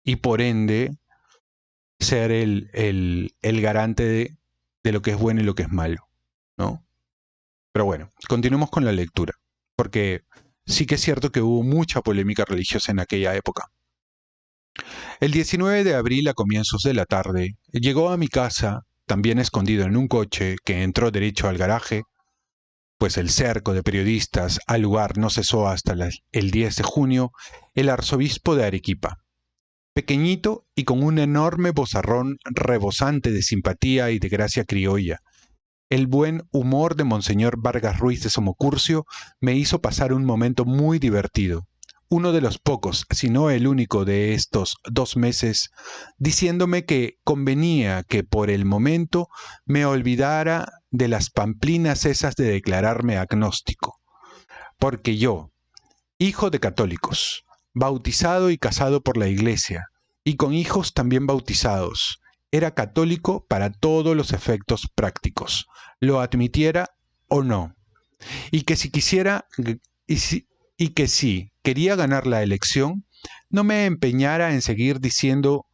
A: y por ende ser el garante de lo que es bueno y lo que es malo, ¿no? Pero bueno, continuemos con la lectura, porque sí que es cierto que hubo mucha polémica religiosa en aquella época. El 19 de abril, a comienzos de la tarde, llegó a mi casa, también escondido en un coche que entró derecho al garaje, pues el cerco de periodistas al lugar no cesó hasta el 10 de junio, el arzobispo de Arequipa. Pequeñito y con un enorme vozarrón rebosante de simpatía y de gracia criolla. El buen humor de Monseñor Vargas Ruiz de Somocurcio me hizo pasar un momento muy divertido, uno de los pocos, si no el único de estos 2 meses, diciéndome que convenía que por el momento me olvidara de las pamplinas esas de declararme agnóstico, porque yo, hijo de católicos, bautizado y casado por la Iglesia, y con hijos también bautizados, era católico para todos los efectos prácticos, lo admitiera o no, y que si quería ganar la elección, no me empeñara en seguir diciendo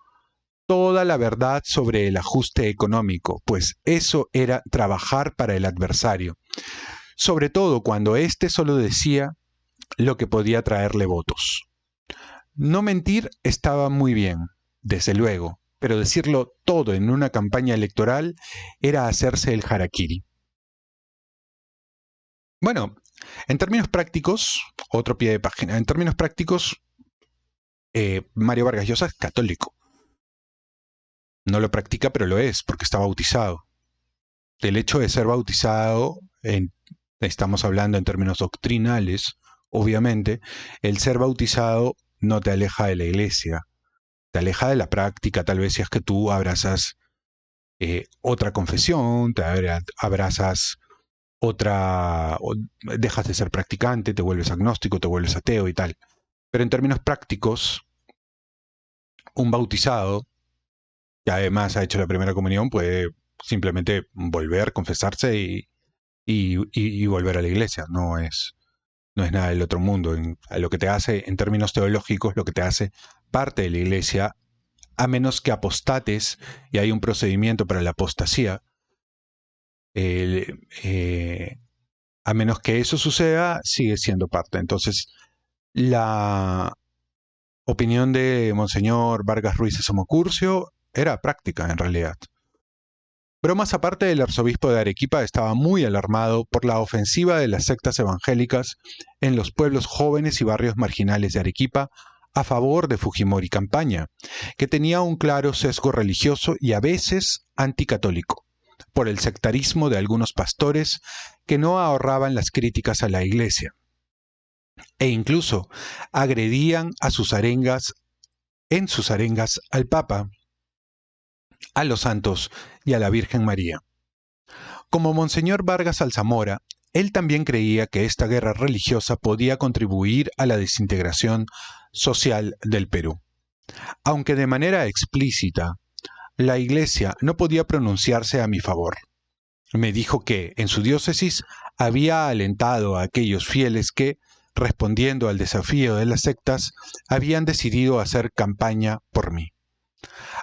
A: toda la verdad sobre el ajuste económico, pues eso era trabajar para el adversario, sobre todo cuando éste solo decía lo que podía traerle votos. No mentir estaba muy bien, desde luego, pero decirlo todo en una campaña electoral era hacerse el harakiri. Bueno, en términos prácticos, otro pie de página, en términos prácticos, Mario Vargas Llosa es católico. No lo practica, pero lo es, porque está bautizado. El hecho de ser bautizado, estamos hablando en términos doctrinales, obviamente, el ser bautizado no te aleja de la iglesia, te aleja de la práctica, tal vez si es que tú abrazas otra confesión, te abrazas otra, dejas de ser practicante, te vuelves agnóstico, te vuelves ateo y tal. Pero en términos prácticos, un bautizado, que además ha hecho la primera comunión, puede simplemente volver, confesarse y volver a la iglesia. No es nada del otro mundo. Lo que te hace, en términos teológicos, lo que te hace parte de la iglesia, a menos que apostates, y hay un procedimiento para la apostasía, a menos que eso suceda, sigue siendo parte. Entonces, la opinión de Monseñor Vargas Ruiz de Somocurcio era práctica, en realidad. Bromas aparte, el arzobispo de Arequipa estaba muy alarmado por la ofensiva de las sectas evangélicas en los pueblos jóvenes y barrios marginales de Arequipa a favor de Fujimori Campaña, que tenía un claro sesgo religioso y a veces anticatólico, por el sectarismo de algunos pastores que no ahorraban las críticas a la Iglesia, e incluso agredían en sus arengas al Papa, a los santos y a la Virgen María. Como Monseñor Vargas Alzamora, él también creía que esta guerra religiosa podía contribuir a la desintegración social del Perú. Aunque de manera explícita, la Iglesia no podía pronunciarse a mi favor. Me dijo que, en su diócesis, había alentado a aquellos fieles que, respondiendo al desafío de las sectas, habían decidido hacer campaña por mí.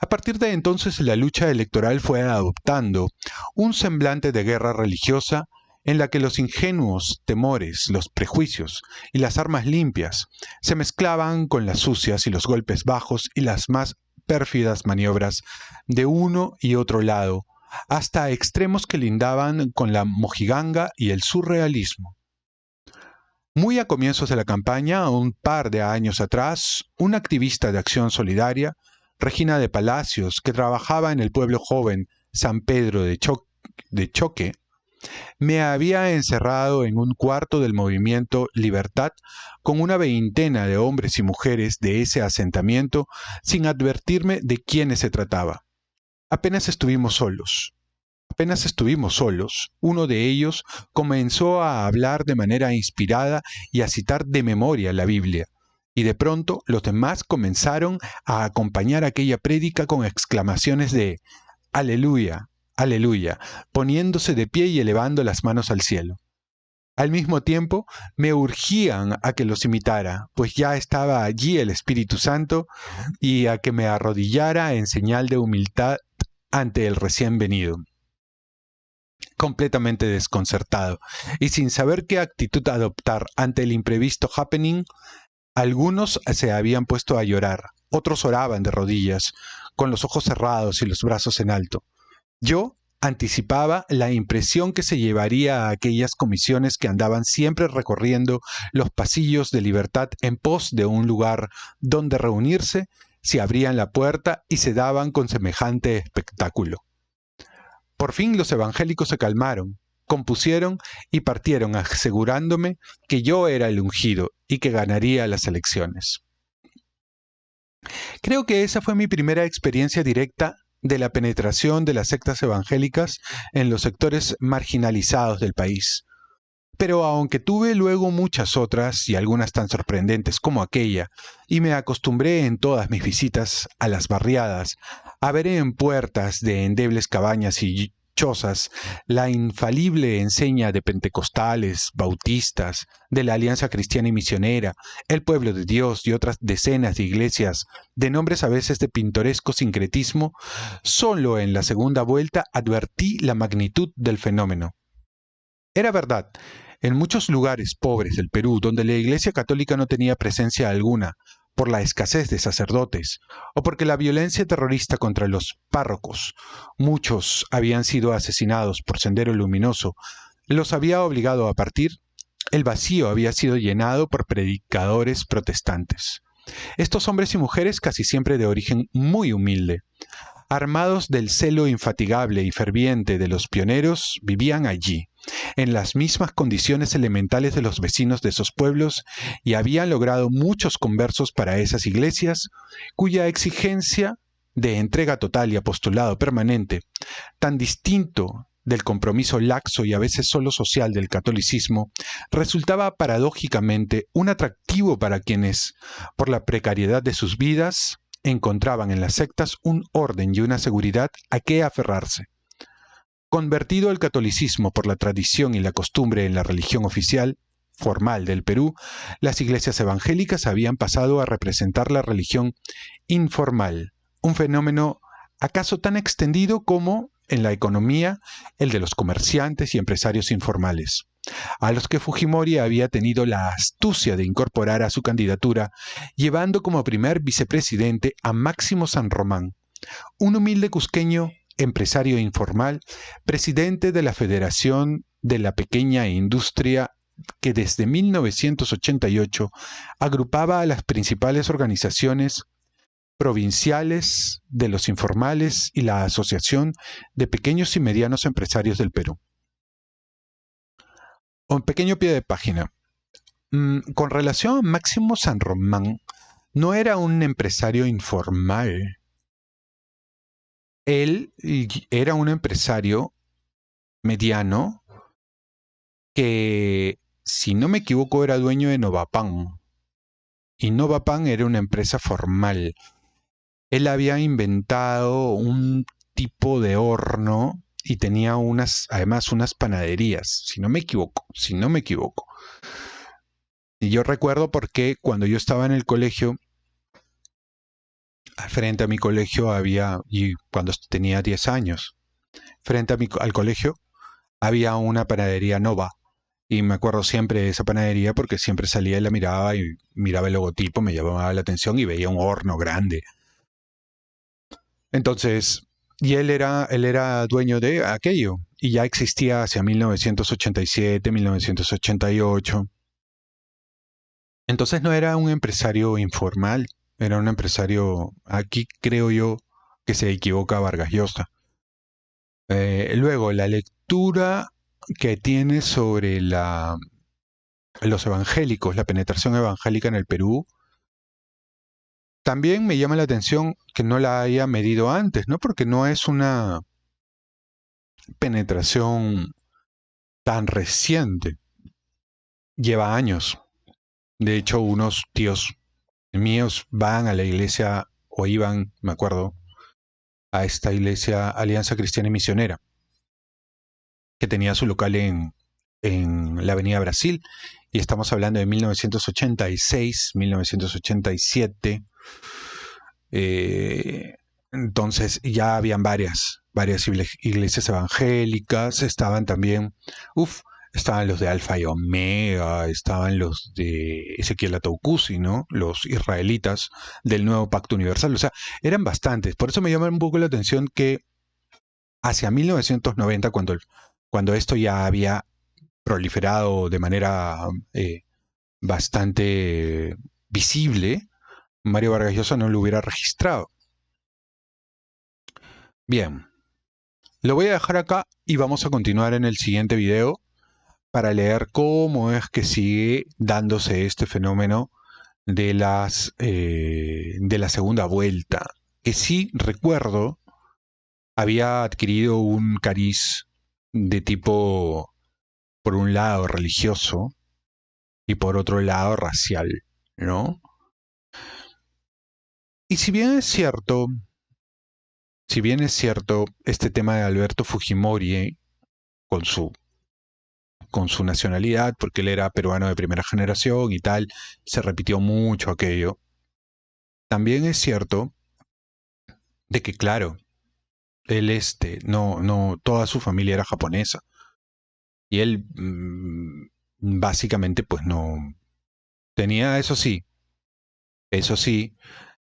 A: A partir de entonces, la lucha electoral fue adoptando un semblante de guerra religiosa en la que los ingenuos temores, los prejuicios y las armas limpias se mezclaban con las sucias y los golpes bajos y las más pérfidas maniobras de uno y otro lado, hasta extremos que lindaban con la mojiganga y el surrealismo. Muy a comienzos de la campaña, un par de años atrás, una activista de Acción Solidaria, Regina de Palacios, que trabajaba en el pueblo joven San Pedro de Choque, me había encerrado en un cuarto del movimiento Libertad con una veintena de hombres y mujeres de ese asentamiento sin advertirme de quiénes se trataba. Apenas estuvimos solos, uno de ellos comenzó a hablar de manera inspirada y a citar de memoria la Biblia. Y de pronto los demás comenzaron a acompañar aquella prédica con exclamaciones de ¡Aleluya! ¡Aleluya!, poniéndose de pie y elevando las manos al cielo. Al mismo tiempo, me urgían a que los imitara, pues ya estaba allí el Espíritu Santo, y a que me arrodillara en señal de humildad ante el recién venido. Completamente desconcertado, y sin saber qué actitud adoptar ante el imprevisto happening, algunos se habían puesto a llorar, otros oraban de rodillas, con los ojos cerrados y los brazos en alto. Yo anticipaba la impresión que se llevaría a aquellas comisiones que andaban siempre recorriendo los pasillos de Libertad en pos de un lugar donde reunirse, si abrían la puerta y se daban con semejante espectáculo. Por fin los evangélicos se calmaron, compusieron y partieron asegurándome que yo era el ungido y que ganaría las elecciones. Creo que esa fue mi primera experiencia directa de la penetración de las sectas evangélicas en los sectores marginalizados del país. Pero aunque tuve luego muchas otras y algunas tan sorprendentes como aquella, y me acostumbré en todas mis visitas a las barriadas a ver en puertas de endebles cabañas y chozas, la infalible enseña de pentecostales, bautistas, de la Alianza Cristiana y Misionera, el Pueblo de Dios y otras decenas de iglesias, de nombres a veces de pintoresco sincretismo, solo en la segunda vuelta advertí la magnitud del fenómeno. Era verdad, en muchos lugares pobres del Perú, donde la Iglesia Católica no tenía presencia alguna, por la escasez de sacerdotes, o porque la violencia terrorista contra los párrocos, muchos habían sido asesinados por Sendero Luminoso, los había obligado a partir, el vacío había sido llenado por predicadores protestantes. Estos hombres y mujeres, casi siempre de origen muy humilde, armados del celo infatigable y ferviente de los pioneros, vivían allí, en las mismas condiciones elementales de los vecinos de esos pueblos, y habían logrado muchos conversos para esas iglesias, cuya exigencia de entrega total y apostolado permanente, tan distinto del compromiso laxo y a veces solo social del catolicismo, resultaba paradójicamente un atractivo para quienes, por la precariedad de sus vidas, encontraban en las sectas un orden y una seguridad a que aferrarse. Convertido el catolicismo por la tradición y la costumbre en la religión oficial, formal del Perú, las iglesias evangélicas habían pasado a representar la religión informal, un fenómeno acaso tan extendido como, en la economía, el de los comerciantes y empresarios informales, a los que Fujimori había tenido la astucia de incorporar a su candidatura, llevando como primer vicepresidente a Máximo San Román, un humilde cusqueño empresario informal, presidente de la Federación de la Pequeña Industria, que desde 1988 agrupaba a las principales organizaciones provinciales de los informales y la Asociación de Pequeños y Medianos Empresarios del Perú. Un pequeño pie de página. Con relación a Máximo San Román, no era un empresario informal. Él era un empresario mediano que, si no me equivoco, era dueño de Novapan. Y Novapan era una empresa formal. Él había inventado un tipo de horno y tenía además unas panaderías, si no me equivoco. Y yo recuerdo porque cuando yo estaba en el colegio, frente a mi colegio y cuando tenía 10 años, frente al colegio había una panadería Nova. Y me acuerdo siempre de esa panadería porque siempre salía y la miraba y miraba el logotipo, me llamaba la atención y veía un horno grande. Entonces, y él era dueño de aquello y ya existía hacia 1987, 1988. Entonces no era un empresario informal, era un empresario, aquí creo yo que se equivoca Vargas Llosa. Luego, la lectura que tiene sobre los evangélicos, la penetración evangélica en el Perú, también me llama la atención que no la haya medido antes, ¿no? Porque no es una penetración tan reciente. Lleva años. De hecho, unos tíos míos van a la iglesia, o iban, me acuerdo, a esta iglesia Alianza Cristiana y Misionera, que tenía su local en la Avenida Brasil, y estamos hablando de 1986, 1987. Entonces ya habían varias iglesias evangélicas, estaban también, estaban los de Alfa y Omega, estaban los de Ezequiel Ataucusi, ¿no? Los israelitas del Nuevo Pacto Universal, o sea, eran bastantes. Por eso me llama un poco la atención que hacia 1990, cuando esto ya había proliferado de manera bastante visible, Mario Vargas Llosa no lo hubiera registrado. Bien, lo voy a dejar acá y vamos a continuar en el siguiente video para leer cómo es que sigue dándose este fenómeno de la segunda vuelta, que sí recuerdo había adquirido un cariz de tipo, por un lado, religioso y por otro lado, racial, ¿no? Y si bien es cierto si bien es cierto, este tema de Alberto Fujimori con su, con su nacionalidad, porque él era peruano de primera generación y tal, se repitió mucho aquello. También es cierto de que, claro, él toda su familia era japonesa. Y él básicamente pues no tenía, eso sí,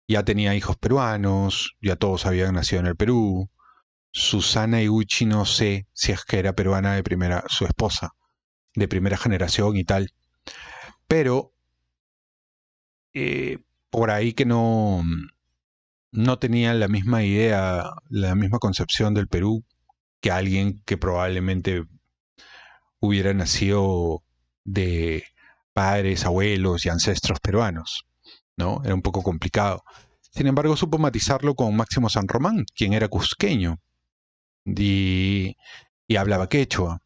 A: ya tenía hijos peruanos, ya todos habían nacido en el Perú. Susana Iguchi no sé si es que era peruana de primera, su esposa, de primera generación y tal. Pero por ahí que no tenía la misma idea, la misma concepción del Perú que alguien que probablemente hubiera nacido de padres, abuelos y ancestros peruanos, ¿no? Era un poco complicado. Sin embargo, supo matizarlo con Máximo San Román, quien era cusqueño y, y hablaba quechua.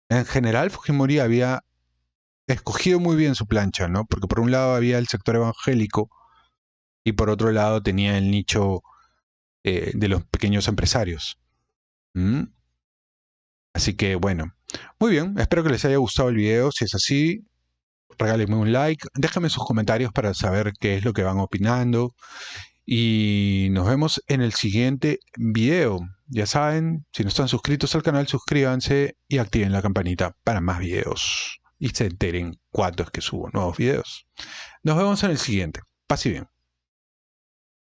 A: En general, Fujimori había escogido muy bien su plancha, ¿no? Porque por un lado había el sector evangélico y por otro lado tenía el nicho de los pequeños empresarios. ¿Mm? Así que bueno, muy bien, espero que les haya gustado el video. Si es así, regálenme un like, déjenme sus comentarios para saber qué es lo que van opinando y nos vemos en el siguiente video. Ya saben, si no están suscritos al canal, suscríbanse y activen la campanita para más videos y se enteren cuándo es que subo nuevos videos. Nos vemos en el siguiente. Pase bien.